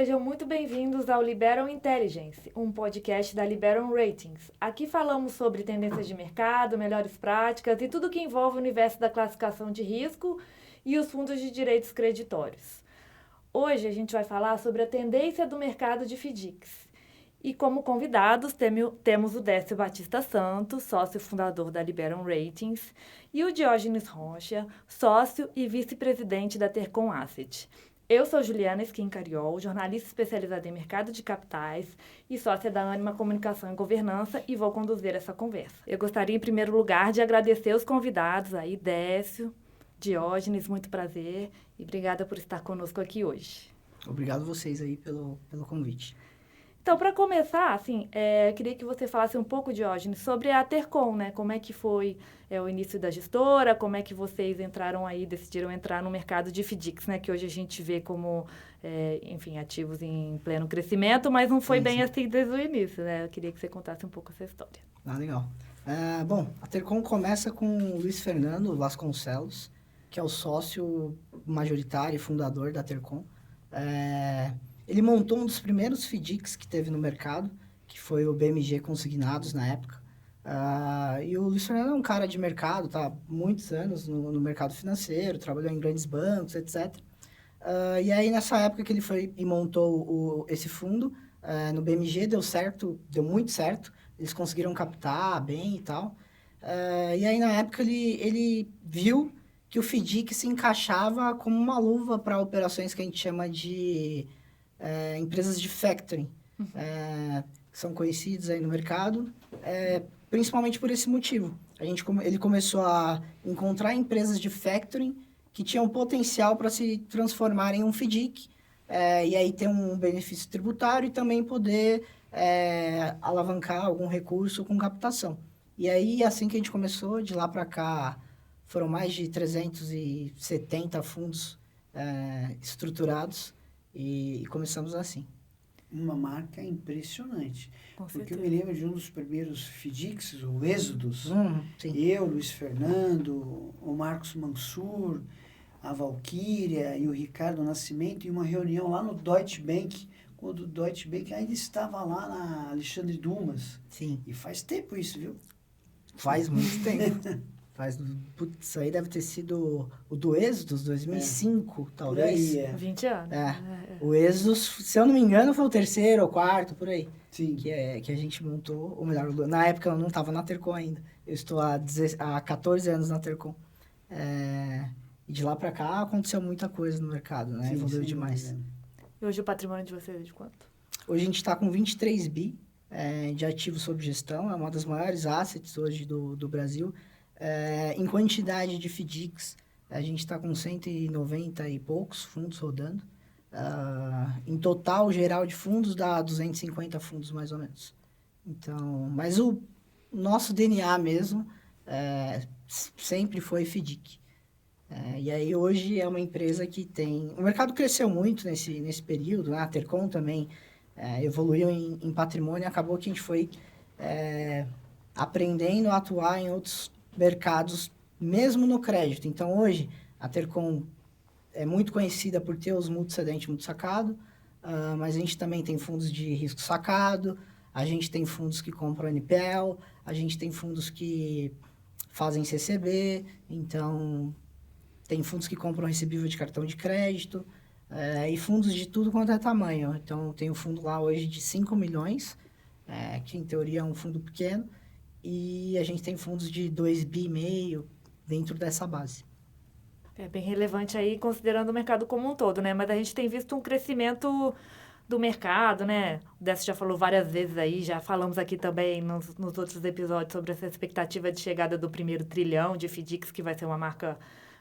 sejam muito bem-vindos ao Liberum Intelligence, um podcast da Liberum Ratings. Aqui falamos sobre tendências de mercado, melhores práticas e tudo que envolve o universo da classificação de risco e os fundos de direitos creditórios. Hoje a gente vai falar sobre a tendência do mercado de FDICs. E como convidados temos o Décio Batista Santos, sócio fundador da Liberum Ratings, e o Diógenes Rocha, sócio e vice-presidente da Tercom Asset. Eu sou Juliana Schincariol, jornalista especializada em mercado de capitais e sócia da Ânima Comunicação e Governança, e vou conduzir essa conversa. Eu gostaria, em primeiro lugar, de agradecer os convidados aí, Décio, Diógenes, muito prazer, e obrigada por estar conosco aqui hoje. Obrigado vocês aí pelo convite. Então, para começar, queria que você falasse um pouco, Diógenes, sobre a Tercom, né? Como é que foi o início da gestora, como é que vocês decidiram entrar no mercado de FDICs, né? Que hoje a gente vê como, ativos em pleno crescimento, mas não foi bem assim desde o início, né? Eu queria que você contasse um pouco essa história. Legal. A Tercom começa com o Luiz Fernando Vasconcelos, que é o sócio majoritário e fundador da Tercom. Ele montou um dos primeiros FDICs que teve no mercado, que foi o BMG Consignados na época. E o Luiz Fernando é um cara de mercado, tá há muitos anos no mercado financeiro, trabalhou em grandes bancos, etc. E aí, nessa época que ele foi e montou esse fundo, no BMG deu muito certo, eles conseguiram captar bem e tal. E aí, na época, ele viu que o FDIC se encaixava como uma luva para operações que a gente chama de empresas de factoring, que são conhecidas aí no mercado, principalmente por esse motivo. Ele começou a encontrar empresas de factoring que tinham potencial para se transformar em um FDIC, e aí ter um benefício tributário e também poder alavancar algum recurso com captação. E aí, assim que a gente começou, de lá para cá, foram mais de 370 fundos estruturados, e começamos assim. Uma marca impressionante. Com porque certeza. eu me lembro de um dos primeiros FDICs, o Êxodos. Sim. Eu, Luiz Fernando, o Marcos Mansur, a Valquíria e o Ricardo Nascimento, em uma reunião lá no Deutsche Bank, quando o Deutsche Bank ainda estava lá na Alexandre Dumas. Sim. E faz tempo isso, viu? Faz muito tempo. Isso aí deve ter sido o do Êxodos, 2005, talvez. Por aí, 20 anos. O Êxodos, se eu não me engano, foi o terceiro ou quarto, por aí. Sim. Que a gente montou, ou melhor, na época eu não estava na Tercom ainda. Eu estou há 14 anos na Tercom. E de lá para cá aconteceu muita coisa no mercado, né? Sim, Evoluiu sim, demais. E hoje o patrimônio de vocês é de quanto? Hoje a gente está com 23 bi de ativos sob gestão. É uma das maiores assets hoje do Brasil. Em quantidade de FDICs, a gente está com 190 e poucos fundos rodando. Em total, geral de fundos, dá 250 fundos, mais ou menos. Então, mas o nosso DNA mesmo sempre foi FDIC. E aí, hoje, é uma empresa que tem... O mercado cresceu muito nesse período, né? A Tercom também evoluiu em patrimônio, acabou que a gente foi aprendendo a atuar em outros mercados, mesmo no crédito. Então, hoje, a Tercom é muito conhecida por ter os multicedente multisacado, mas a gente também tem fundos de risco sacado, a gente tem fundos que compram NPL, a gente tem fundos que fazem CCB, então tem fundos que compram recebível de cartão de crédito, e fundos de tudo quanto é tamanho. Então, tem um fundo lá hoje de 5 milhões, que em teoria é um fundo pequeno, e a gente tem fundos de 2,5 bi dentro dessa base. É bem relevante aí, considerando o mercado como um todo, né? Mas a gente tem visto um crescimento do mercado, né? O Décio já falou várias vezes aí, já falamos aqui também nos outros episódios sobre essa expectativa de chegada do primeiro trilhão de FDICs, que vai ser uma marca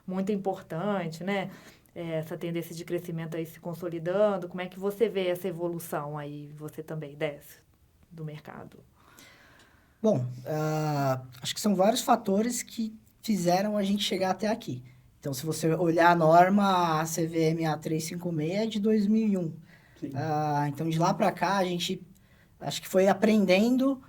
muito importante, né? Essa tendência de crescimento aí se consolidando. Como é que você vê essa evolução aí, você também, Décio, do mercado? Bom, acho que são vários fatores que fizeram a gente chegar até aqui. Então, se você olhar a norma, a CVM A356 é de 2001. Então, de lá para cá, a gente acho que foi aprendendo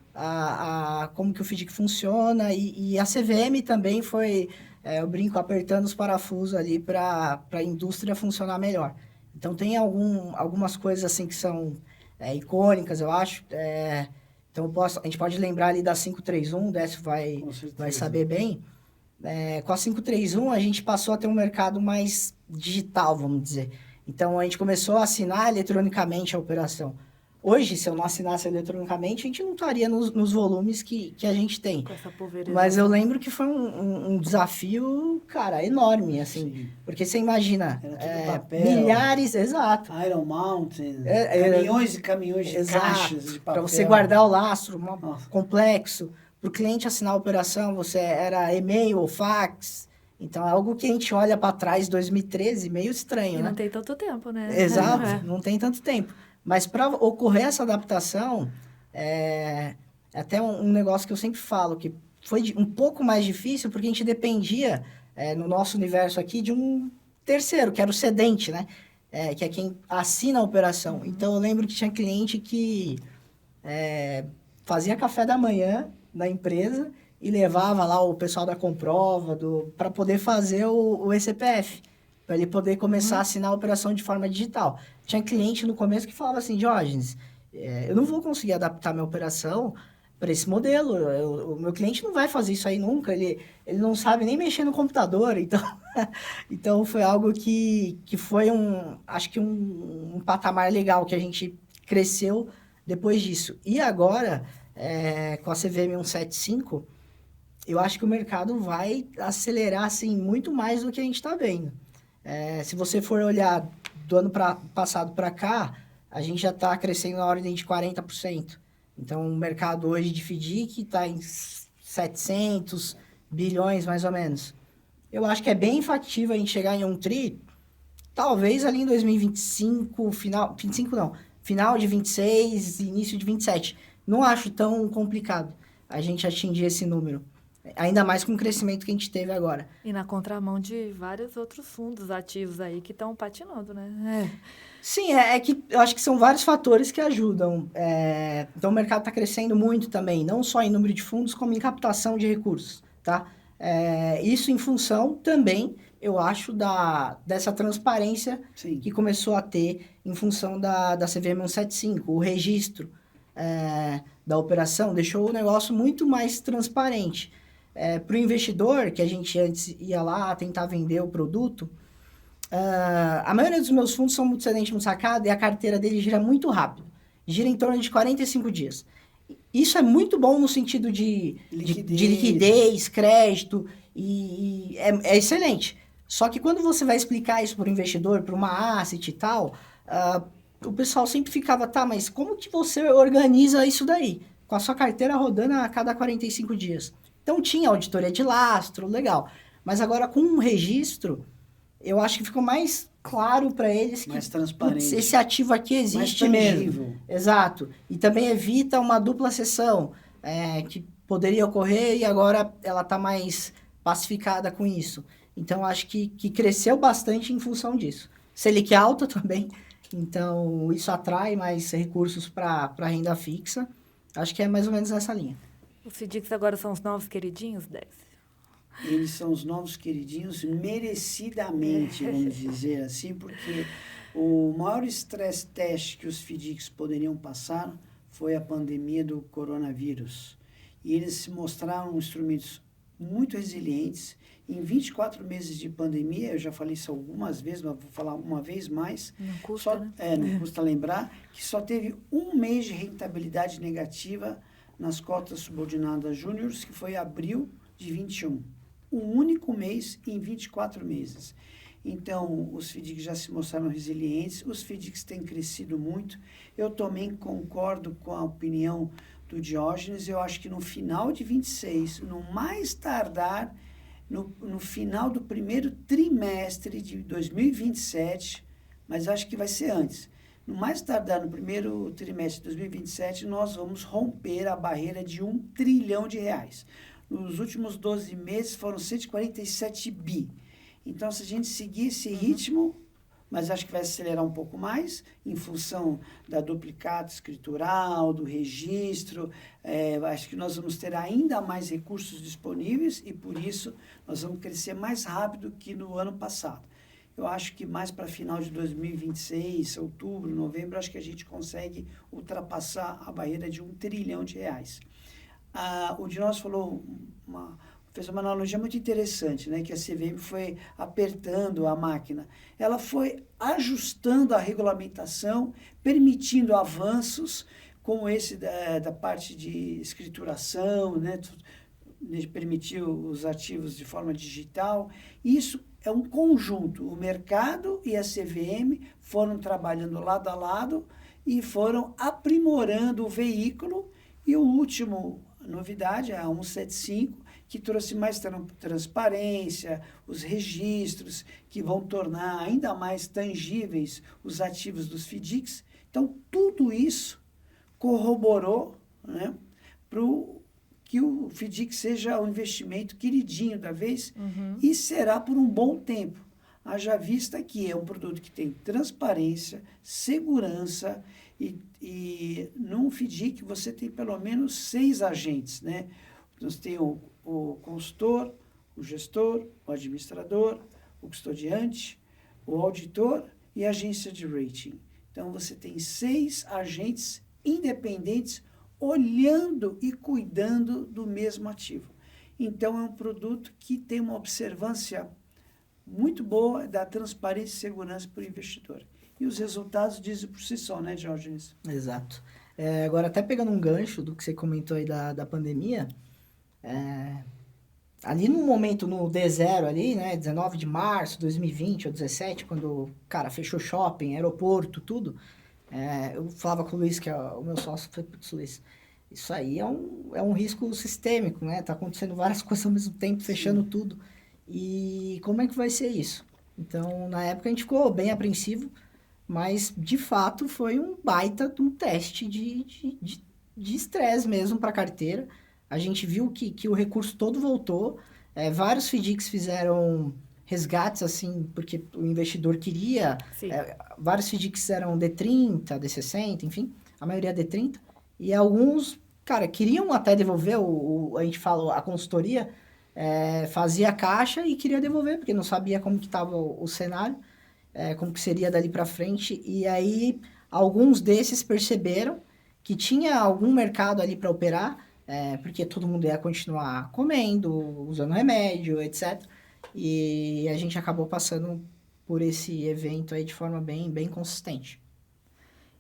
como que o FDIC funciona, e a CVM também foi, eu brinco, apertando os parafusos ali para a indústria funcionar melhor. Então, tem algumas coisas assim que são icônicas, eu acho. Então, a gente pode lembrar ali da 531, o Décio vai saber bem. Com a 531, a gente passou a ter um mercado mais digital, vamos dizer. Então, a gente começou a assinar eletronicamente a operação. Hoje, se eu não assinasse eletronicamente, a gente não estaria nos volumes que a gente tem. Com essa pulverização. Mas eu lembro que foi um desafio, cara, enorme, assim. Sim. Porque você imagina, Era tudo papel, milhares, exato. Iron Mountain, caminhões e caminhões de Exato. caixas de papel. Para você guardar o lastro, Nossa. complexo. Para o cliente assinar a operação, era e-mail ou fax. Então, é algo que a gente olha para trás, 2013, meio estranho, E né? não tem tanto tempo, né? Exato, não tem tanto tempo. Mas para ocorrer essa adaptação, é até um negócio que eu sempre falo, que foi um pouco mais difícil, porque a gente dependia, no nosso universo aqui, de um terceiro, que era o cedente, né? Que é quem assina a operação. Então, eu lembro que tinha cliente que fazia café da manhã na empresa e levava lá o pessoal da Comprova para poder fazer o ECPF, para ele poder começar a assinar a operação de forma digital. Tinha cliente no começo que falava assim, Diógenes, eu não vou conseguir adaptar minha operação para esse modelo, o meu cliente não vai fazer isso aí nunca, ele não sabe nem mexer no computador, então foi algo que foi acho que um patamar legal que a gente cresceu depois disso. E agora, com a CVM 175, eu acho que o mercado vai acelerar assim, muito mais do que a gente está vendo. Se você for olhar do ano passado para cá, a gente já está crescendo na ordem de 40%. Então, o mercado hoje de FDIC está em 700 bilhões, mais ou menos. Eu acho que é bem factível a gente chegar em um tri, talvez ali em 2025, final de 26, início de 27. Não acho tão complicado a gente atingir esse número. Ainda mais com o crescimento que a gente teve agora. E na contramão de vários outros fundos ativos aí que estão patinando, né? Sim, que eu acho que são vários fatores que ajudam. Então, o mercado está crescendo muito também, não só em número de fundos, como em captação de recursos, tá? Isso em função também, eu acho, dessa transparência Sim. que começou a ter em função da CVM 175, o registro da operação deixou o negócio muito mais transparente. Para o investidor, que a gente antes ia lá tentar vender o produto, a maioria dos meus fundos são multicedente multisacado e a carteira dele gira muito rápido. Gira em torno de 45 dias. Isso é muito bom no sentido de liquidez, crédito, e é excelente. Só que quando você vai explicar isso para o investidor, para uma asset e tal, o pessoal sempre ficava, tá, mas como que você organiza isso daí? Com a sua carteira rodando a cada 45 dias. Então, tinha auditoria de lastro, legal. Mas agora, com um registro, eu acho que ficou mais claro para eles mais que transparente. Esse ativo aqui existe mesmo. Exato. E também evita uma dupla cessão, que poderia ocorrer e agora ela está mais pacificada com isso. Então, acho que cresceu bastante em função disso. Selic alta também, então isso atrai mais recursos para renda fixa. Acho que é mais ou menos essa linha. Os FDICs agora são os novos queridinhos, Décio? Eles são os novos queridinhos merecidamente, vamos dizer assim, porque o maior stress test que os FDICs poderiam passar foi a pandemia do coronavírus. E eles se mostraram instrumentos muito resilientes. Em 24 meses de pandemia, eu já falei isso algumas vezes, mas vou falar uma vez mais. Não custa, né? Não custa lembrar que só teve um mês de rentabilidade negativa nas cotas subordinadas júniores, que foi abril de 21. Um único mês em 24 meses. Então, os FDICs já se mostraram resilientes, os FDICs têm crescido muito. Eu também concordo com a opinião do Diógenes. Eu acho que no final de 26, no mais tardar, no final do primeiro trimestre de 2027, mas acho que vai ser antes. No mais tardar, no primeiro trimestre de 2027, nós vamos romper a barreira de R$1 trilhão. Nos últimos 12 meses foram 147 bi. Então, se a gente seguir esse ritmo, mas acho que vai acelerar um pouco mais, em função da duplicata escritural, do registro, acho que nós vamos ter ainda mais recursos disponíveis e, por isso, nós vamos crescer mais rápido que no ano passado. Eu acho que mais para final de 2026, outubro, novembro, acho que a gente consegue ultrapassar a barreira de R$ 1 trilhão. O Dinoz fez uma analogia muito interessante, né? Que a CVM foi apertando a máquina. Ela foi ajustando a regulamentação, permitindo avanços, como esse da parte de escrituração, né? Permitiu os ativos de forma digital. Isso é um conjunto. O mercado e a CVM foram trabalhando lado a lado e foram aprimorando o veículo. E o último novidade é a 175, que trouxe mais transparência, os registros que vão tornar ainda mais tangíveis os ativos dos FDICs. Então, tudo isso corroborou, né, para que o FDIC seja o investimento queridinho da vez, e será por um bom tempo. Haja vista que é um produto que tem transparência, segurança, e num FDIC você tem pelo menos 6 agentes, né? Nós temos o consultor, o gestor, o administrador, o custodiante, o auditor e a agência de rating. Então, você tem 6 agentes independentes olhando e cuidando do mesmo ativo. Então, é um produto que tem uma observância muito boa da transparência e segurança para o investidor. E os resultados dizem por si só, né, Diógenes? Exato. Agora, até pegando um gancho do que você comentou aí da pandemia, ali no momento, no D0 ali, né, 19 de março de 2020 ou 17, quando, cara, fechou shopping, aeroporto, tudo, eu falava com o Luiz, que é o meu sócio, falei, putz, Luiz, isso aí é um risco sistêmico, né, tá acontecendo várias coisas ao mesmo tempo, fechando tudo, e como é que vai ser isso? Então, na época a gente ficou bem apreensivo, mas, de fato, foi um baita de um teste de estresse mesmo para a carteira. A gente viu que o recurso todo voltou. Vários FDICs fizeram resgates, assim, porque o investidor queria. Vários FDICs eram D30, D60, enfim, a maioria D30. E alguns, cara, queriam até devolver, a gente fala, a consultoria fazia caixa e queria devolver, porque não sabia como que estava o cenário. Como que seria dali para frente, e aí alguns desses perceberam que tinha algum mercado ali para operar, porque todo mundo ia continuar comendo, usando remédio, etc. E a gente acabou passando por esse evento aí de forma bem consistente.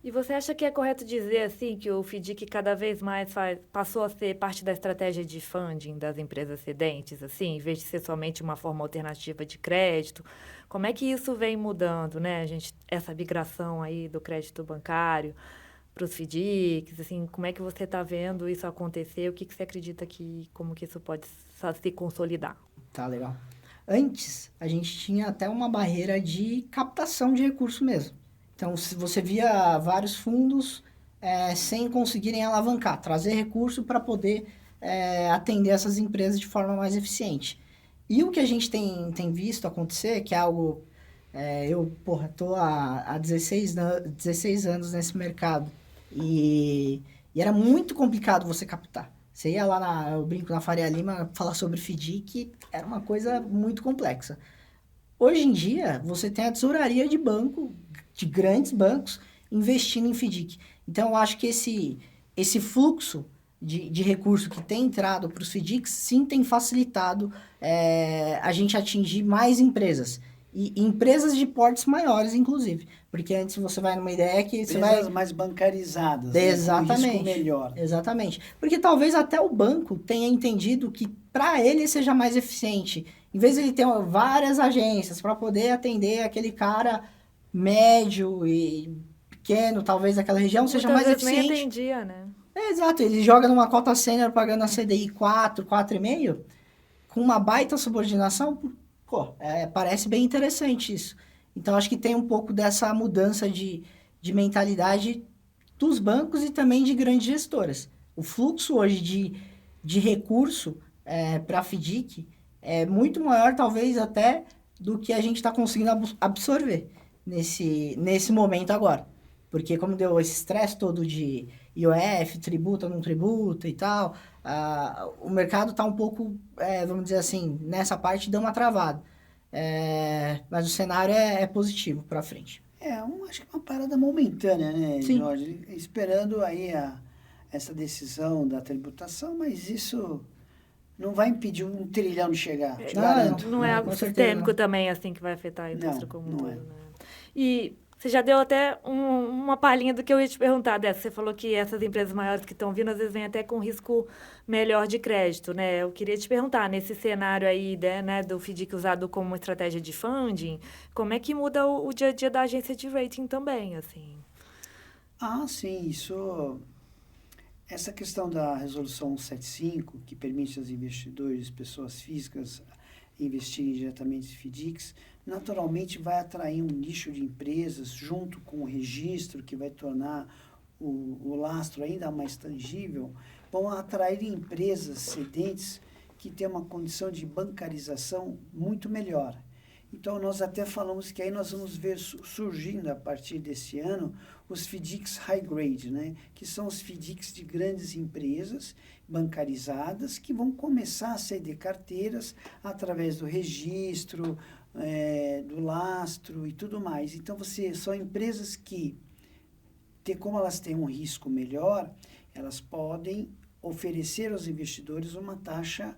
E você acha que é correto dizer, assim, que o FDIC cada vez mais passou a ser parte da estratégia de funding das empresas cedentes, assim, em vez de ser somente uma forma alternativa de crédito? Como é que isso vem mudando, né? Essa migração aí do crédito bancário para os FDICs, assim, como é que você está vendo isso acontecer? O que você acredita como que isso pode se consolidar? Tá, legal. Antes, a gente tinha até uma barreira de captação de recurso mesmo. Então, se você via vários fundos sem conseguirem alavancar, trazer recurso para poder atender essas empresas de forma mais eficiente. E o que a gente tem visto acontecer, que é algo... eu estou há 16 anos nesse mercado e era muito complicado você captar. Você ia lá, eu brinco, na Faria Lima, falar sobre FDIC, era uma coisa muito complexa. Hoje em dia, você tem a tesouraria de banco, de grandes bancos, investindo em FDIC. Então, eu acho que esse fluxo de recurso que tem entrado para os FDICs, sim, tem facilitado a gente atingir mais empresas. E empresas de portes maiores, inclusive. Porque antes você vai numa ideia que você vai... Empresas mais bancarizadas, Exatamente. Né, com risco melhor. Exatamente. Porque talvez até o banco tenha entendido que para ele seja mais eficiente. Em vez de ele ter várias agências para poder atender aquele cara médio e pequeno, talvez daquela região, seja mais eficiente. Nem atendia, né? Exato. Ele joga numa cota sênior pagando a CDI 4, 4,5, com uma baita subordinação. Parece bem interessante isso. Então, acho que tem um pouco dessa mudança de mentalidade dos bancos e também de grandes gestoras. O fluxo hoje de recurso para a FDIC é muito maior, talvez, até do que a gente está conseguindo absorver nesse momento agora. Porque como deu esse estresse todo de IOF, tributa, não tributa e tal, o mercado está um pouco, vamos dizer assim, nessa parte deu uma travada. Mas o cenário é positivo para frente. Acho que é uma parada momentânea, né, Sim. Jorge? Esperando aí essa decisão da tributação, mas isso não vai impedir 1 trilhão de chegar, te garanto. Não é algo com certeza sistêmico não. também, assim, que vai afetar a indústria como um não todo, é. né? E você já deu até uma palhinha do que eu ia te perguntar dessa. Você falou que essas empresas maiores que estão vindo, às vezes, vêm até com risco melhor de crédito, né? Eu queria te perguntar, nesse cenário aí, né, do FDIC usado como uma estratégia de funding, como é que muda o dia a dia da agência de rating também, assim? Sim, essa questão da resolução 175, que permite aos investidores, pessoas físicas, investirem diretamente em FDICs, naturalmente vai atrair um nicho de empresas junto com o registro, que vai tornar o lastro ainda mais tangível, vão atrair empresas cedentes que têm uma condição de bancarização muito melhor. Então, nós até falamos que aí nós vamos ver surgindo, a partir desse ano, os FDICs high grade, né? Que são os FDICs de grandes empresas bancarizadas que vão começar a ceder carteiras através do registro, do lastro e tudo mais. Então, são empresas que, como elas têm um risco melhor, elas podem oferecer aos investidores uma taxa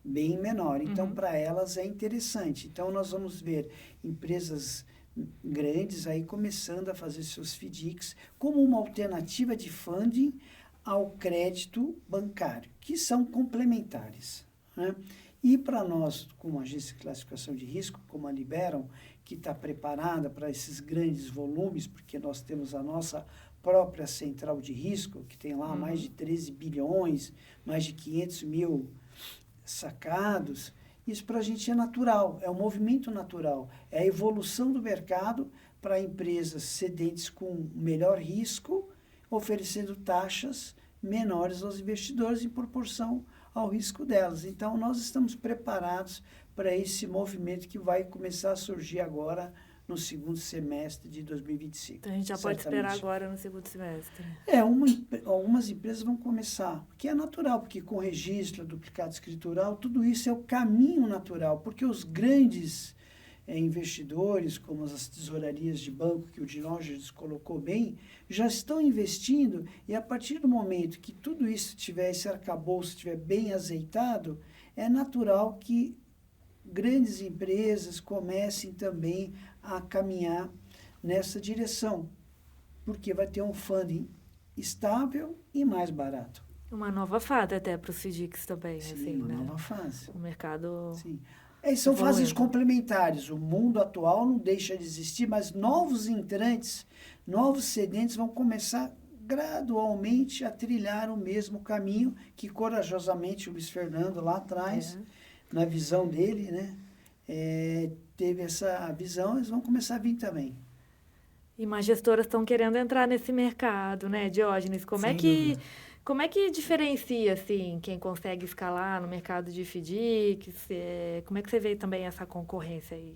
bem menor. Então, para elas é interessante. Então, nós vamos ver empresas grandes aí começando a fazer seus FDICs como uma alternativa de funding ao crédito bancário, que são complementares, né? E para nós, como agência de classificação de risco, como a Liberum, que está preparada para esses grandes volumes, porque nós temos a nossa própria central de risco, que tem lá mais de 13 bilhões, mais de 500 mil sacados, isso para a gente é natural, é um movimento natural, é a evolução do mercado para empresas cedentes com melhor risco, oferecendo taxas menores aos investidores em proporção ao risco delas. Então, nós estamos preparados para esse movimento que vai começar a surgir agora no segundo semestre de 2025. Então, a gente já pode esperar agora no segundo semestre. Algumas empresas vão começar, porque é natural, porque com registro, duplicado escritural, tudo isso é o caminho natural, porque os grandes investidores, como as tesourarias de banco, que o Dinógenes colocou bem, já estão investindo, e a partir do momento que tudo isso esse arcabouço estiver bem azeitado, é natural que grandes empresas comecem também a caminhar nessa direção, porque vai ter um funding estável e mais barato. Uma nova fase até para os FDICs também. Sim, assim, uma né? nova fase. O mercado... Sim. São fases complementares. O mundo atual não deixa de existir, mas novos entrantes, novos cedentes vão começar gradualmente a trilhar o mesmo caminho que corajosamente o Luiz Fernando lá atrás, na visão dele, né, teve essa visão, eles vão começar a vir também. E mais gestoras estão querendo entrar nesse mercado, né, Diógenes? Como é que diferencia, assim, quem consegue escalar no mercado de FDICs? Como é que você vê também essa concorrência aí?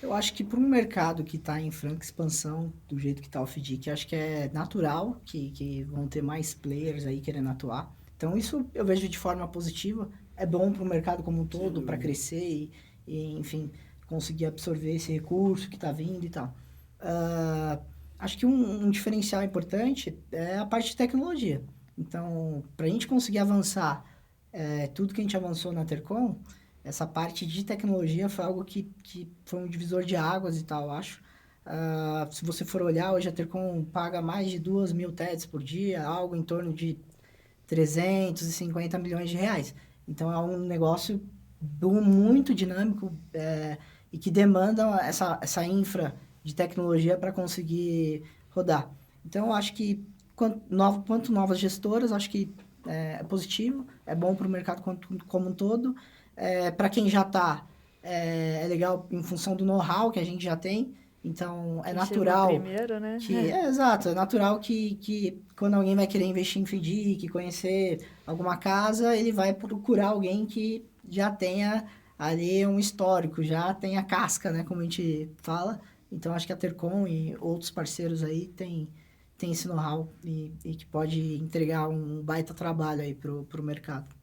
Eu acho que para um mercado que está em franca expansão, do jeito que está o FDIC, acho que é natural que vão ter mais players aí querendo atuar. Então, isso eu vejo de forma positiva. É bom para o mercado como um todo, para crescer e, enfim, conseguir absorver esse recurso que está vindo e tal. Acho que um diferencial importante é a parte de tecnologia. Então, para a gente conseguir avançar tudo que a gente avançou na Tercom, essa parte de tecnologia foi algo que foi um divisor de águas e tal, eu acho. Se você for olhar, hoje a Tercom paga mais de 2.000 TEDs por dia, algo em torno de 350 milhões de reais. Então, é um negócio muito dinâmico e que demanda essa infra de tecnologia para conseguir rodar. Então, eu acho que quanto novas gestoras, acho que é positivo, é bom para o mercado como um todo. Para quem já está, é legal em função do know-how que a gente já tem. Então, é natural... primeiro, né? Exato, é natural que quando alguém vai querer investir em FDIC, conhecer alguma casa, ele vai procurar alguém que já tenha ali um histórico, já tenha casca, né, como a gente fala. Então, acho que a Tercom e outros parceiros aí tem esse know-how e que pode entregar um baita trabalho aí pro mercado.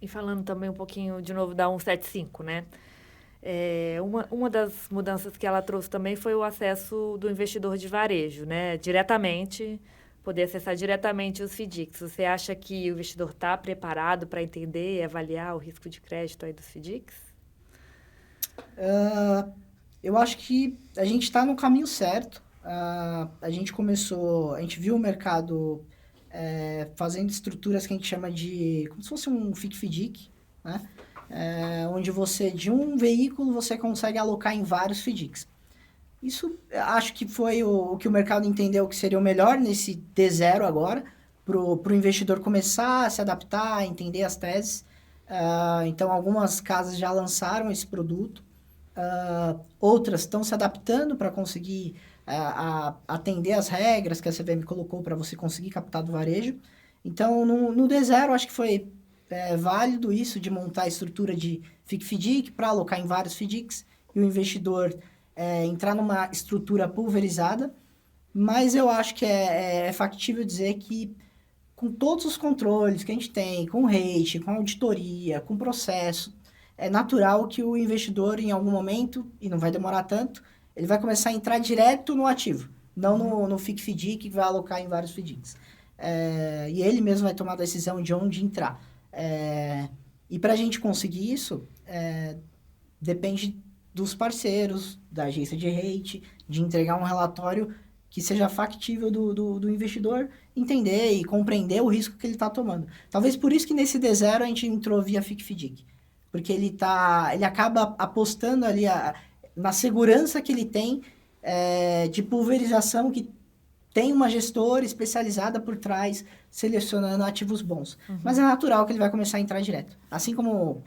E falando também um pouquinho, de novo, da 175, né? Uma das mudanças que ela trouxe também foi o acesso do investidor de varejo, né? Diretamente, poder acessar diretamente os FDICs. Você acha que o investidor está preparado para entender e avaliar o risco de crédito aí dos FDICs? Eu acho que a gente está no caminho certo. A gente viu o mercado fazendo estruturas que a gente chama de, como se fosse um FIC-FDIC, né? Onde de um veículo, você consegue alocar em vários FDICs. Isso, acho que foi o que o mercado entendeu que seria o melhor nesse D0 agora, para o investidor começar a se adaptar, entender as teses. Então, algumas casas já lançaram esse produto. Outras estão se adaptando para conseguir atender as regras que a CVM colocou para você conseguir captar do varejo. Então, no D0, acho que foi válido isso de montar a estrutura de FIC-FDIC para alocar em vários FDICs e o investidor entrar numa estrutura pulverizada. Mas eu acho que é factível dizer que com todos os controles que a gente tem, com rate, com auditoria, com processo, é natural que o investidor, em algum momento, e não vai demorar tanto, ele vai começar a entrar direto no ativo, não no FIC-FDIC, que vai alocar em vários FDICs. E ele mesmo vai tomar a decisão de onde entrar. E para a gente conseguir isso, depende dos parceiros, da agência de rate, de entregar um relatório que seja factível do investidor entender e compreender o risco que ele está tomando. Talvez por isso que nesse D0 a gente entrou via FIC-FDIC. Porque ele acaba apostando ali na segurança que ele tem de pulverização, que tem uma gestora especializada por trás, selecionando ativos bons. Uhum. Mas é natural que ele vai começar a entrar direto. Assim como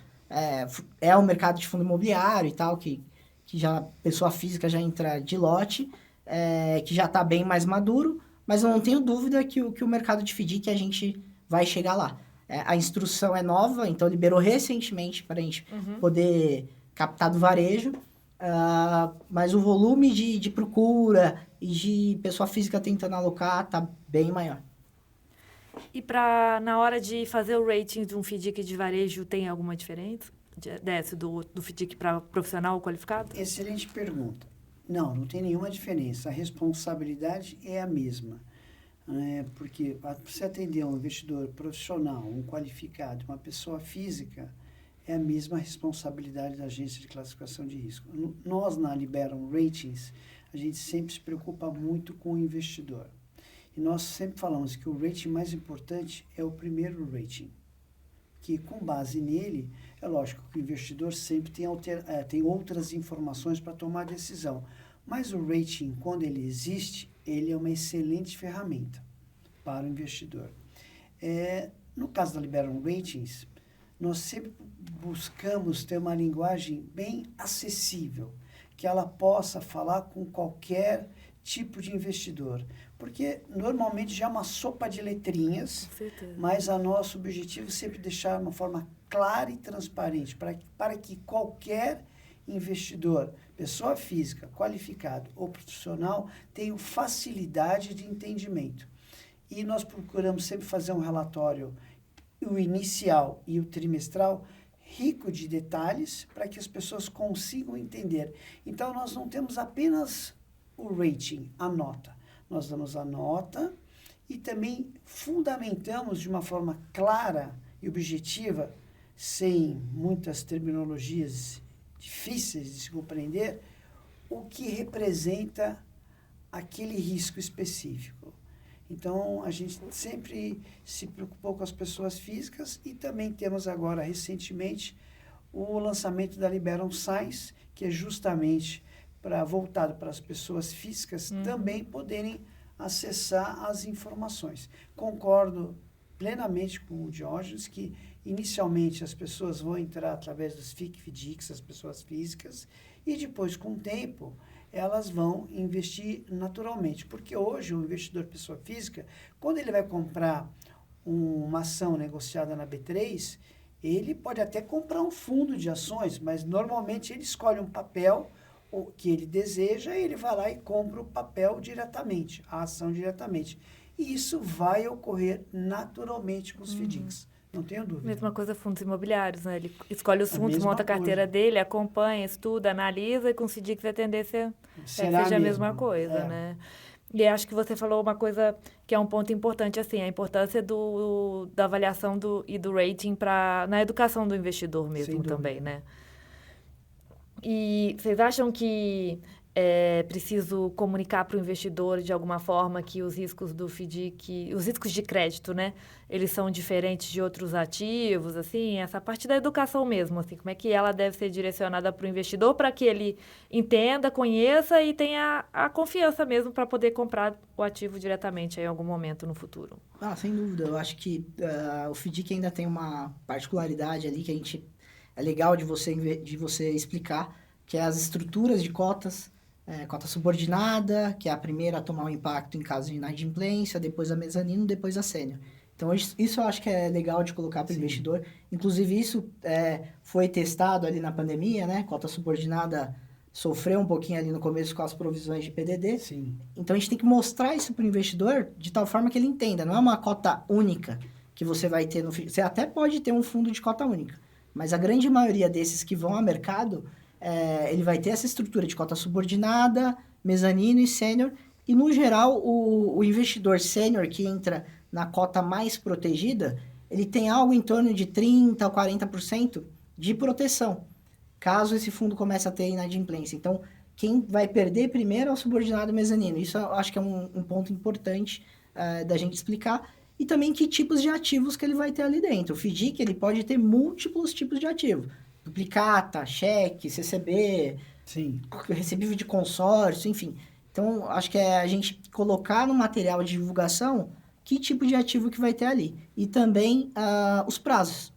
o mercado de fundo imobiliário e tal, que já a pessoa física já entra de lote, que já está bem mais maduro, mas eu não tenho dúvida que o mercado de FDIC a gente vai chegar lá. A instrução é nova, então liberou recentemente para a gente poder captar do varejo, mas o volume de procura e de pessoa física tentando alocar está bem maior. E na hora de fazer o rating de um FDIC de varejo, tem alguma diferença do FDIC para profissional qualificado? Excelente pergunta. Não tem nenhuma diferença. A responsabilidade é a mesma. Porque para você atender um investidor profissional, um qualificado, uma pessoa física, é a mesma responsabilidade da agência de classificação de risco. Nós, na Liberum Ratings, a gente sempre se preocupa muito com o investidor. E nós sempre falamos que o rating mais importante é o primeiro rating, que com base nele, é lógico que o investidor sempre tem outras informações para tomar decisão. Mas o rating, quando ele existe, ele é uma excelente ferramenta para o investidor. No caso da Liberum Ratings, nós sempre buscamos ter uma linguagem bem acessível, que ela possa falar com qualquer tipo de investidor. Porque normalmente já é uma sopa de letrinhas, mas o nosso objetivo é sempre deixar uma forma clara e transparente, para que qualquer investidor, pessoa física, qualificado ou profissional, tenha facilidade de entendimento. E nós procuramos sempre fazer um relatório, o inicial e o trimestral, rico de detalhes, para que as pessoas consigam entender. Então, nós não temos apenas o rating, a nota. Nós damos a nota e também fundamentamos de uma forma clara e objetiva, sem muitas terminologias difíceis de se compreender, o que representa aquele risco específico. Então, a gente sempre se preocupou com as pessoas físicas e também temos agora, recentemente, o lançamento da Liberum Science, que é justamente voltado para as pessoas físicas também poderem acessar as informações. Concordo plenamente com o Diógenes que, inicialmente, as pessoas vão entrar através dos FIC-FDICs, as pessoas físicas, e depois, com o tempo, elas vão investir naturalmente. Porque hoje, o investidor pessoa física, quando ele vai comprar uma ação negociada na B3, ele pode até comprar um fundo de ações, mas normalmente ele escolhe um papel que ele deseja, ele vai lá e compra o papel diretamente, a ação diretamente. E isso vai ocorrer naturalmente com os FDICs. Não tenho dúvida. Mesma coisa fundos imobiliários, né? Ele escolhe os A fundos, mesma monta a carteira coisa. dele, acompanha, estuda, analisa e com o FDIC a tendência Será seja a mesmo. mesma coisa, É. né? E acho que você falou uma coisa que é um ponto importante, assim, a importância da avaliação e do rating na educação do investidor Sem mesmo dúvida. também, né? E vocês acham que é preciso comunicar para o investidor de alguma forma que os riscos do FDIC, os riscos de crédito, né, eles são diferentes de outros ativos, assim, essa parte da educação mesmo, assim, como é que ela deve ser direcionada para o investidor para que ele entenda, conheça e tenha a confiança mesmo para poder comprar o ativo diretamente em algum momento no futuro? Sem dúvida. Eu acho que o FDIC ainda tem uma particularidade ali que é legal de você explicar, que é as estruturas de cotas, cota subordinada, que é a primeira a tomar o impacto em caso de inadimplência, depois a mezanino, depois a sênior. Então, isso eu acho que é legal de colocar para o investidor. Inclusive, isso foi testado ali na pandemia, né? Cota subordinada sofreu um pouquinho ali no começo com as provisões de PDD. Sim. Então, a gente tem que mostrar isso para o investidor de tal forma que ele entenda. Não é uma cota única que você vai ter no... Você até pode ter um fundo de cota única, mas a grande maioria desses que vão ao mercado, ele vai ter essa estrutura de cota subordinada, mezanino e sênior. E, no geral, o investidor sênior que entra na cota mais protegida, ele tem algo em torno de 30% a 40% de proteção, caso esse fundo comece a ter inadimplência. Então, quem vai perder primeiro é o subordinado mezanino. Isso eu acho que é um ponto importante da gente explicar. E também que tipos de ativos que ele vai ter ali dentro. O FDIC, ele pode ter múltiplos tipos de ativo. Duplicata, cheque, CCB, Sim. recebível de consórcio, enfim. Então, acho que é a gente colocar no material de divulgação que tipo de ativo que vai ter ali. E também os prazos.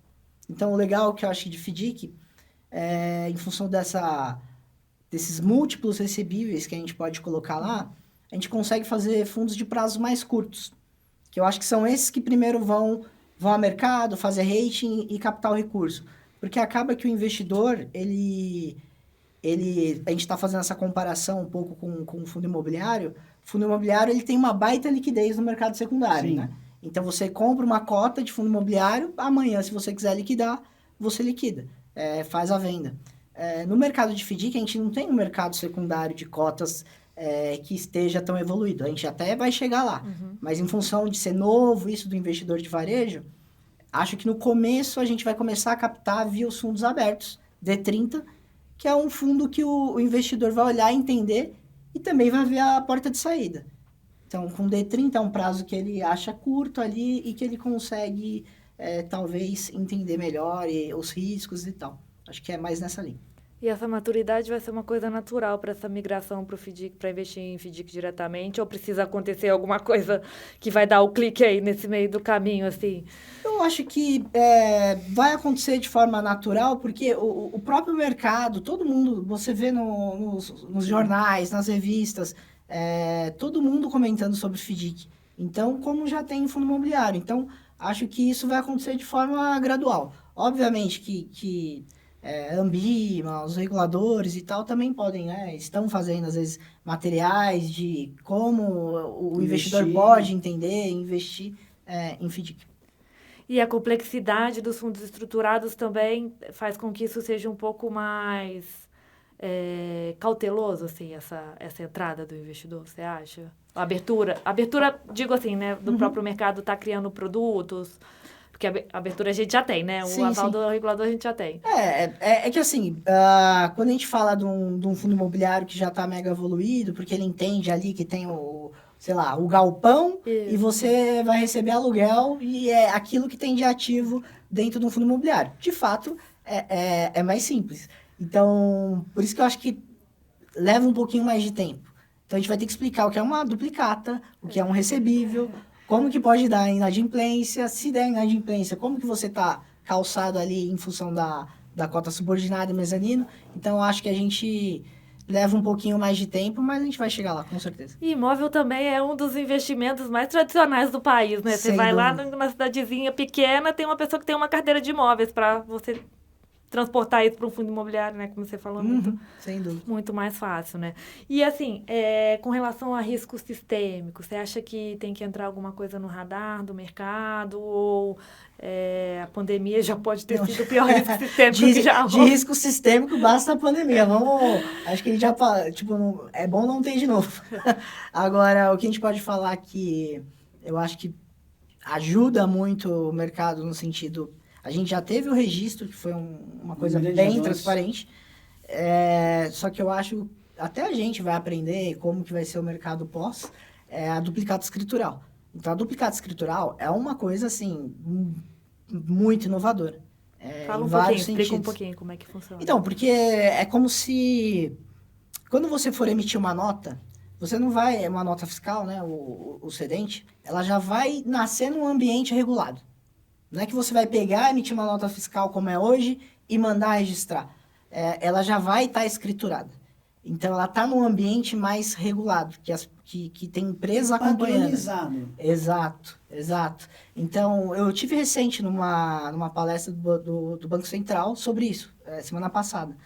Então, o legal que eu acho de FDIC, em função desses múltiplos recebíveis que a gente pode colocar lá, a gente consegue fazer fundos de prazos mais curtos. Que eu acho que são esses que primeiro vão ao mercado, fazer rating e captar o recurso. Porque acaba que o investidor, a gente está fazendo essa comparação um pouco com o fundo imobiliário. O fundo imobiliário ele tem uma baita liquidez no mercado secundário, Sim. né? Então, você compra uma cota de fundo imobiliário, amanhã, se você quiser liquidar, você liquida, faz a venda. No mercado de FDIC, a gente não tem um mercado secundário de cotas que esteja tão evoluído. A gente até vai chegar lá. Uhum. Mas em função de ser novo, isso do investidor de varejo, acho que no começo a gente vai começar a captar via os fundos abertos, D30, que é um fundo que o investidor vai olhar e entender e também vai ver a porta de saída. Então, com D30 é um prazo que ele acha curto ali e que ele consegue, talvez, entender melhor os riscos e tal. Acho que é mais nessa linha. E essa maturidade vai ser uma coisa natural para essa migração para o FDIC, para investir em FDIC diretamente? Ou precisa acontecer alguma coisa que vai dar o clique aí nesse meio do caminho, assim? Eu acho que vai acontecer de forma natural, porque o próprio mercado, todo mundo, você vê nos jornais, nas revistas, todo mundo comentando sobre FDIC. Então, como já tem em fundo imobiliário. Então, acho que isso vai acontecer de forma gradual. Obviamente que Ambima, os reguladores e tal também podem, estão fazendo, às vezes, materiais de como o investidor pode entender e investir em FDIC. E a complexidade dos fundos estruturados também faz com que isso seja um pouco mais cauteloso, assim, essa entrada do investidor, você acha? A abertura, digo assim, né, do próprio mercado está criando produtos... Porque a abertura a gente já tem, né? O aval do regulador a gente já tem. É que assim, quando a gente fala de um fundo imobiliário que já está mega evoluído, porque ele entende ali que tem o galpão e você vai receber aluguel e é aquilo que tem de ativo dentro de um fundo imobiliário. De fato, é mais simples. Então, por isso que eu acho que leva um pouquinho mais de tempo. Então, a gente vai ter que explicar o que é uma duplicata, o que é um recebível... Como que pode dar inadimplência? Se der inadimplência, como que você está calçado ali em função da cota subordinada e mezanino? Então, eu acho que a gente leva um pouquinho mais de tempo, mas a gente vai chegar lá, com certeza. E imóvel também é um dos investimentos mais tradicionais do país, né? Você vai lá na cidadezinha pequena, tem uma pessoa que tem uma carteira de imóveis para você transportar isso para um fundo imobiliário, né? Como você falou, sem dúvida. muito mais fácil, né? E, assim, com relação a risco sistêmico, você acha que tem que entrar alguma coisa no radar do mercado? Ou a pandemia já pode ter sido o pior risco sistêmico que já De risco sistêmico, basta a pandemia. Acho que a gente já fala, tipo, é bom não ter de novo. Agora, o que a gente pode falar que eu acho que ajuda muito o mercado no sentido... A gente já teve o registro, que foi uma coisa bem transparente. Só que eu acho, até a gente vai aprender como que vai ser o mercado pós, a duplicata escritural. Então, a duplicata escritural é uma coisa, assim, muito inovadora. Fala um pouquinho, explica um pouquinho como é que funciona. Então, porque é como se... Quando você for emitir uma nota, você não vai... Uma nota fiscal, né? O cedente, ela já vai nascer num ambiente regulado. Não é que você vai pegar, emitir uma nota fiscal como é hoje e mandar registrar. Ela já vai estar escriturada. Então, ela está num ambiente mais regulado, que tem empresa acompanhando. Padronizado. Exato. Então, eu tive recente numa palestra do Banco Central sobre isso, semana passada.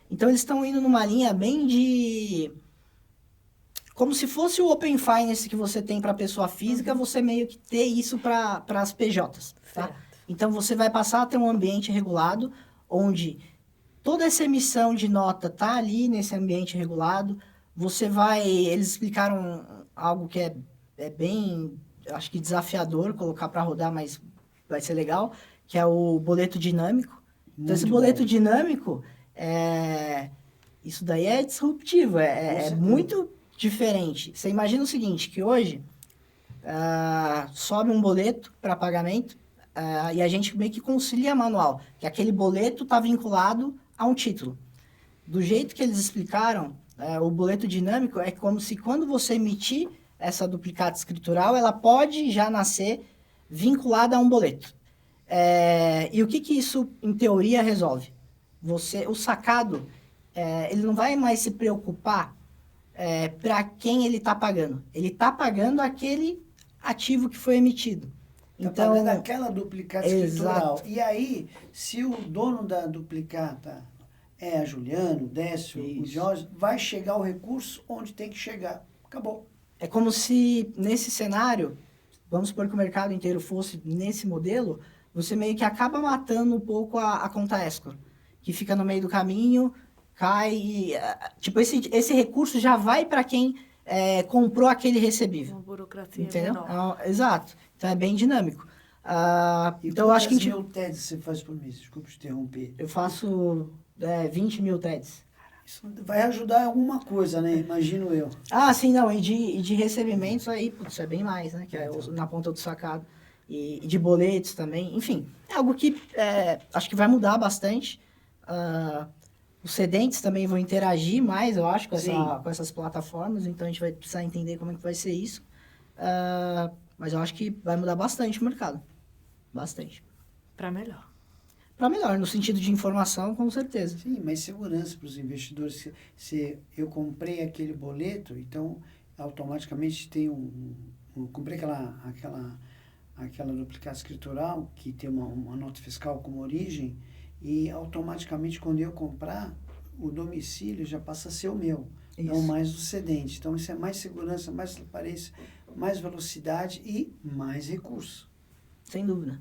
Então, eles estão indo numa linha bem de... Como se fosse o Open Finance que você tem para pessoa física, você meio que ter isso para as PJs, tá? Então, você vai passar a ter um ambiente regulado, onde toda essa emissão de nota tá ali nesse ambiente regulado. Eles explicaram algo que é bem, acho que desafiador colocar para rodar, mas vai ser legal, que é o boleto dinâmico. Então, esse boleto dinâmico, isso daí é disruptivo, é muito diferente. Você imagina o seguinte, que hoje sobe um boleto para pagamento e a gente meio que concilia manual, que aquele boleto está vinculado a um título. Do jeito que eles explicaram, o boleto dinâmico é como se quando você emitir essa duplicata escritural, ela pode já nascer vinculada a um boleto. E o que isso, em teoria, resolve? O sacado, ele não vai mais se preocupar para quem ele está pagando. Ele está pagando aquele ativo que foi emitido. Está pagando aquela duplicata escritural. E aí, se o dono da duplicata a Juliano, o Décio, o Jorge, vai chegar o recurso onde tem que chegar. Acabou. É como se, nesse cenário, vamos supor que o mercado inteiro fosse nesse modelo, você meio que acaba matando um pouco a conta escrow, que fica no meio do caminho, cai e... Tipo, esse recurso já vai para quem comprou aquele recebível. Uma burocracia entendeu? menor. Exato. Então, é bem dinâmico. Então, eu acho que mil TEDs você faz por mês? Desculpa te interromper. Eu faço 20 mil TEDs. Isso vai ajudar em alguma coisa, né? Imagino eu. Sim, não. E de recebimentos aí, putz, é bem mais, né? Que é na ponta do sacado. E de boletos também. Enfim, é algo que acho que vai mudar bastante. Os cedentes também vão interagir mais, eu acho, com essas plataformas. Então, a gente vai precisar entender como é que vai ser isso. Mas eu acho que vai mudar bastante o mercado. Bastante. Para melhor. Para melhor, no sentido de informação, com certeza. Sim, mas segurança para os investidores. Se eu comprei aquele boleto, então automaticamente tem eu comprei aquela duplicata escritural que tem uma nota fiscal como origem e automaticamente quando eu comprar, o domicílio já passa a ser o meu, não mais do cedente. Então isso é mais segurança, mais transparência, mais velocidade e mais recurso. Sem dúvida.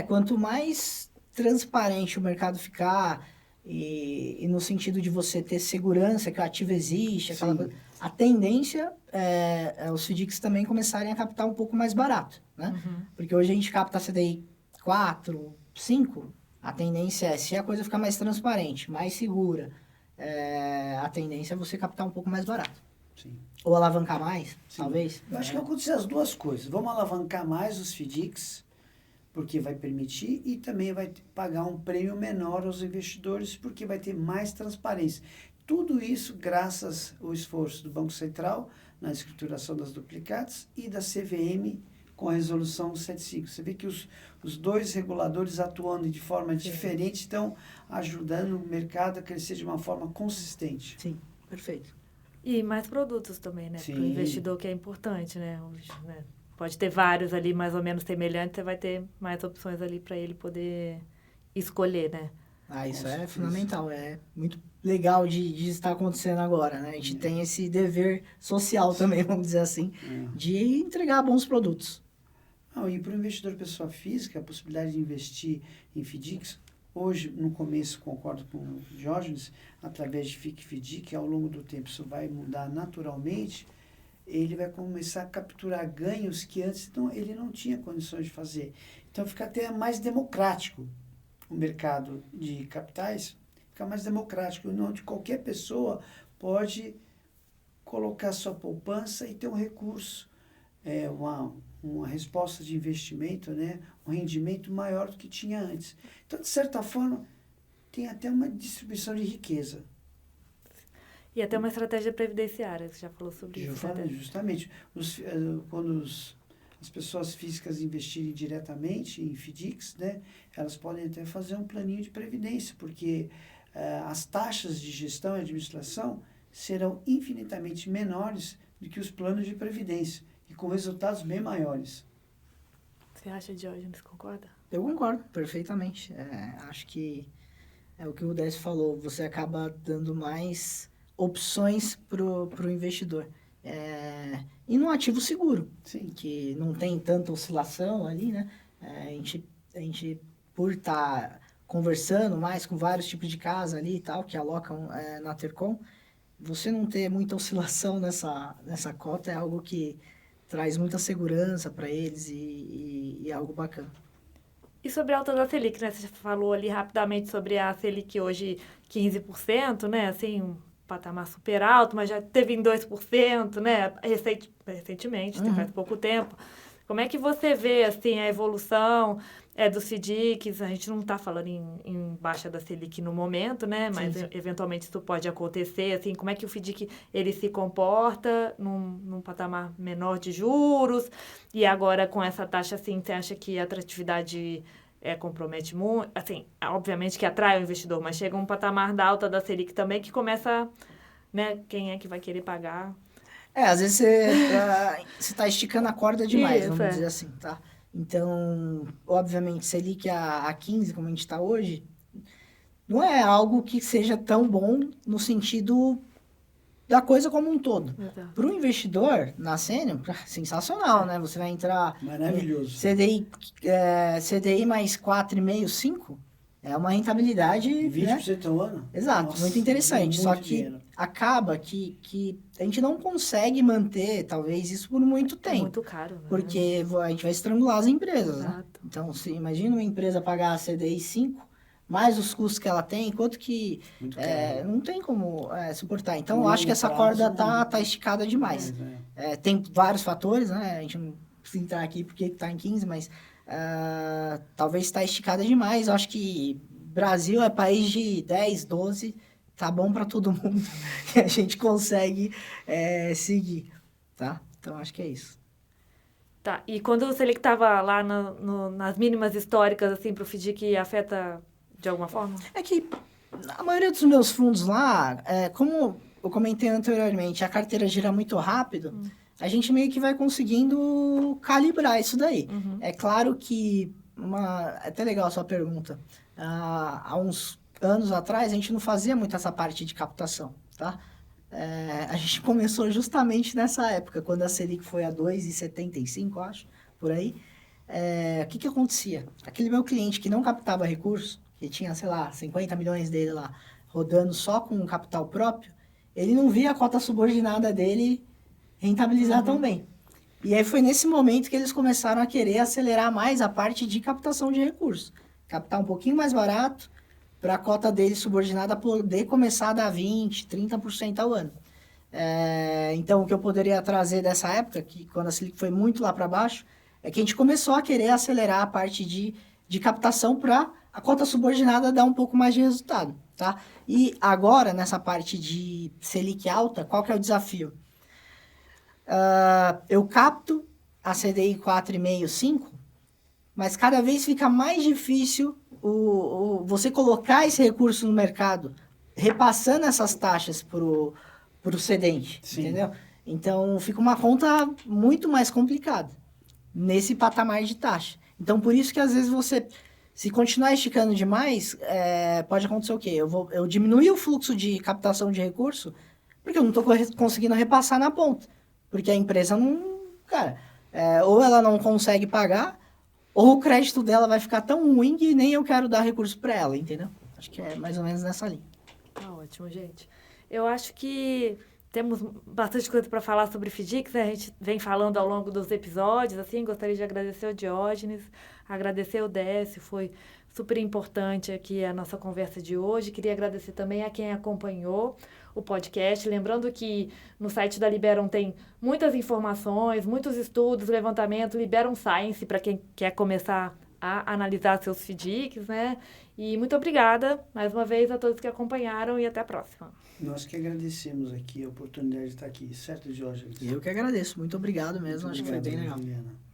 Quanto mais transparente o mercado ficar e no sentido de você ter segurança que o ativo existe, aquela coisa, a tendência é os FDICs também começarem a captar um pouco mais barato, né? Uhum. Porque hoje a gente capta CDI 4, 5, a tendência se a coisa ficar mais transparente, mais segura, a tendência é você captar um pouco mais barato. Sim. Ou alavancar mais, talvez. Eu acho que vai acontecer as duas coisas. Vamos alavancar mais os FDICs, porque vai permitir, e também vai pagar um prêmio menor aos investidores, porque vai ter mais transparência. Tudo isso graças ao esforço do Banco Central na escrituração das duplicatas e da CVM com a resolução 175. Você vê que os dois reguladores atuando de forma diferente estão ajudando o mercado a crescer de uma forma consistente. Sim, perfeito. E mais produtos também, né? Sim. Para o investidor, que é importante, né? Né? Pode ter vários ali mais ou menos semelhantes, você vai ter mais opções ali para ele poder escolher, né? Isso Com é certeza. fundamental, é muito legal de estar acontecendo agora, né? A gente tem esse dever social também, vamos dizer assim, de entregar bons produtos. Não, e para o investidor pessoa física, a possibilidade de investir em FDICs, hoje, no começo, concordo com o Diógenes, através de FIC e FDIC, ao longo do tempo isso vai mudar naturalmente, ele vai começar a capturar ganhos que antes ele não tinha condições de fazer. Então fica até mais democrático o mercado de capitais, fica mais democrático, onde qualquer pessoa pode colocar sua poupança e ter um recurso, uma resposta de investimento, né? Um rendimento maior do que tinha antes. Então, de certa forma, tem até uma distribuição de riqueza. E até uma estratégia previdenciária, você já falou sobre isso. Justamente. Quando as pessoas físicas investirem diretamente em FDICs, né, elas podem até fazer um planinho de previdência, porque as taxas de gestão e administração serão infinitamente menores do que os planos de previdência, e com resultados bem maiores. Você acha, Diógenes, concorda? Eu concordo perfeitamente. Acho que é o que o Décio falou, você acaba dando mais opções pro investidor. E num ativo seguro, Sim. que não tem tanta oscilação ali, né? A gente por estar conversando mais com vários tipos de casa ali e tal, que alocam na Tercom, você não ter muita oscilação nessa cota é algo que traz muita segurança para eles e é algo bacana. E sobre a alta da Selic, né? Você falou ali rapidamente sobre a Selic hoje 15%, né? Assim, um patamar super alto, mas já teve em 2%, né? Recentemente, faz pouco tempo. Como é que você vê, assim, a evolução dos FDICs? A gente não está falando em baixa da Selic no momento, né? Mas, sim. Eventualmente, isso pode acontecer. Assim, como é que o FDIC ele se comporta num patamar menor de juros? E agora, com essa taxa, assim, você acha que a atratividade compromete muito? Assim, obviamente que atrai o investidor, mas chega um patamar da alta da Selic também que começa, né? Quem é que vai querer pagar? Às vezes você tá esticando a corda demais, Isso, vamos dizer assim, tá? Então, obviamente, Selic a 15, como a gente está hoje, não é algo que seja tão bom no sentido da coisa como um todo. Para o investidor, na Sênior, sensacional, né? Você vai entrar... Maravilhoso. CDI mais 4,5, 5, é uma rentabilidade... 20% né? ao ano? Exato, Nossa, muito interessante. muito Só que dinheiro. acaba que a gente não consegue manter, talvez, isso por muito tempo. É muito caro, né? Porque a gente vai estrangular as empresas, né? Exato. Então, se imagina uma empresa pagar a CDI 5, mais os custos que ela tem, enquanto que Muito caro. não tem como suportar. Então, No eu acho que longo essa prazo, corda tá esticada demais. Tem vários fatores, né? A gente não precisa entrar aqui porque está em 15, mas talvez está esticada demais. Eu acho que Brasil é país de 10, 12, tá bom para todo mundo que a gente consegue seguir, tá? Então, acho que é isso. Tá, e quando o Selic estava lá nas mínimas históricas, assim, para o FDIC, afeta de alguma forma? É que a maioria dos meus fundos lá, como eu comentei anteriormente, a carteira gira muito rápido, a gente meio que vai conseguindo calibrar isso daí. É claro que, é até legal a sua pergunta, há uns anos atrás a gente não fazia muito essa parte de captação, tá? A gente começou justamente nessa época, quando a Selic foi a 2,75, acho, por aí. O que acontecia? Aquele meu cliente que não captava recursos, que tinha, sei lá, 50 milhões dele lá, rodando só com capital próprio, ele não via a cota subordinada dele rentabilizar tão bem. E aí foi nesse momento que eles começaram a querer acelerar mais a parte de captação de recursos. Captar um pouquinho mais barato, para a cota dele subordinada poder começar a dar 20%, 30% ao ano. Então, o que eu poderia trazer dessa época, que quando a Selic foi muito lá para baixo, é que a gente começou a querer acelerar a parte de captação para a cota subordinada dar um pouco mais de resultado, tá? E agora, nessa parte de Selic alta, qual que é o desafio? Eu capto a CDI 4,5, 5, mas cada vez fica mais difícil você colocar esse recurso no mercado, repassando essas taxas pro cedente, entendeu? Então, fica uma conta muito mais complicada nesse patamar de taxa. Então, por isso que às vezes Se continuar esticando demais, pode acontecer o quê? Eu diminuir o fluxo de captação de recurso porque eu não estou conseguindo repassar na ponta. Porque a empresa não... Cara, ou ela não consegue pagar, ou o crédito dela vai ficar tão ruim que nem eu quero dar recurso para ela, entendeu? Acho que é mais ou menos nessa linha. Tá ótimo, gente. Eu acho que temos bastante coisa para falar sobre FDICS, né? A gente vem falando ao longo dos episódios, assim, gostaria de agradecer ao Diógenes, agradecer ao Décio, foi super importante aqui a nossa conversa de hoje. Queria agradecer também a quem acompanhou o podcast. Lembrando que no site da Liberum tem muitas informações, muitos estudos, levantamento, Liberum Science, para quem quer começar a analisar seus FDICs, né? E muito obrigada, mais uma vez, a todos que acompanharam e até a próxima. Nós que agradecemos aqui a oportunidade de estar aqui, certo, Jorge? Eu que agradeço. Muito obrigado mesmo. Muito Acho obrigado, que foi bem legal. Juliana.